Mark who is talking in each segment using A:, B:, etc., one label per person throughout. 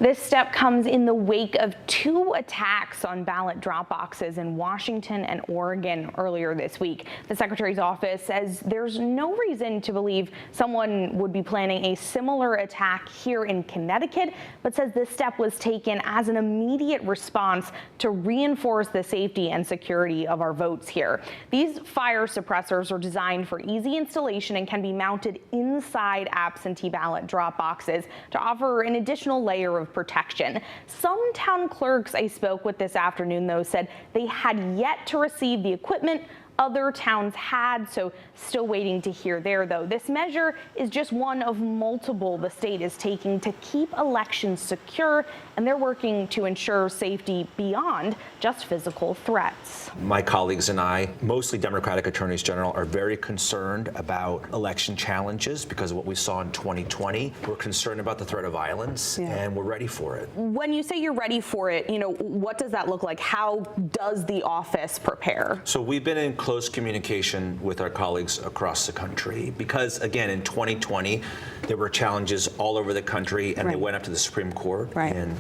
A: This step comes in the wake of two attacks on ballot drop boxes in Washington and Oregon earlier this week. The Secretary's office says there's no reason to believe someone would be planning a similar attack here in Connecticut, but says this step was taken as an immediate response to reinforce the safety and security of our votes here. These fire suppressors are designed for easy installation and can be mounted inside absentee ballot drop boxes to offer an additional layer of protection. Some town clerks I spoke with this afternoon, though, said they had yet to receive the equipment. Other towns had, so still waiting to hear there, though. This measure is just one of multiple the state is taking to keep elections secure, and they're working to ensure safety beyond just physical threats.
B: My colleagues and I, mostly Democratic attorneys general, are very concerned about election challenges because of what we saw in 2020. We're concerned about the threat of violence, and we're ready for it.
A: When you say you're ready for it, what does that look like? How does the office prepare?
B: So we've been in close communication with our colleagues across the country because, again, in 2020, there were challenges all over the country, and they went up to the Supreme Court. And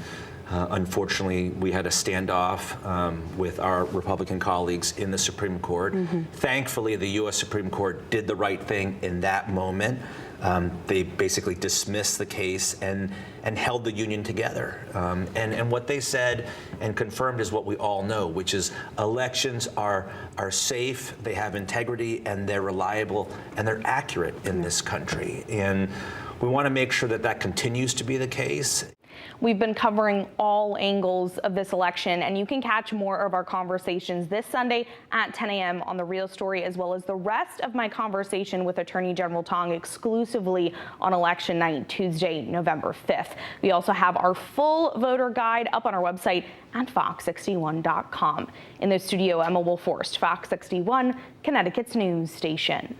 B: unfortunately, we had a standoff with our Republican colleagues in the Supreme Court. Thankfully, the U.S. Supreme Court did the right thing in that moment. They basically dismissed the case and held the union together. And what they said and confirmed is what we all know, which is elections are safe, they have integrity, and they're reliable, and they're accurate in this country. And we want to make sure that that continues to be the case.
A: We've been covering all angles of this election, and you can catch more of our conversations this Sunday at 10 a.m. on The Real Story, as well as the rest of my conversation with Attorney General Tong exclusively on election night, Tuesday, November 5th. We also have our full voter guide up on our website at fox61.com. In the studio, Emma Wolforst, Fox 61, Connecticut's news station.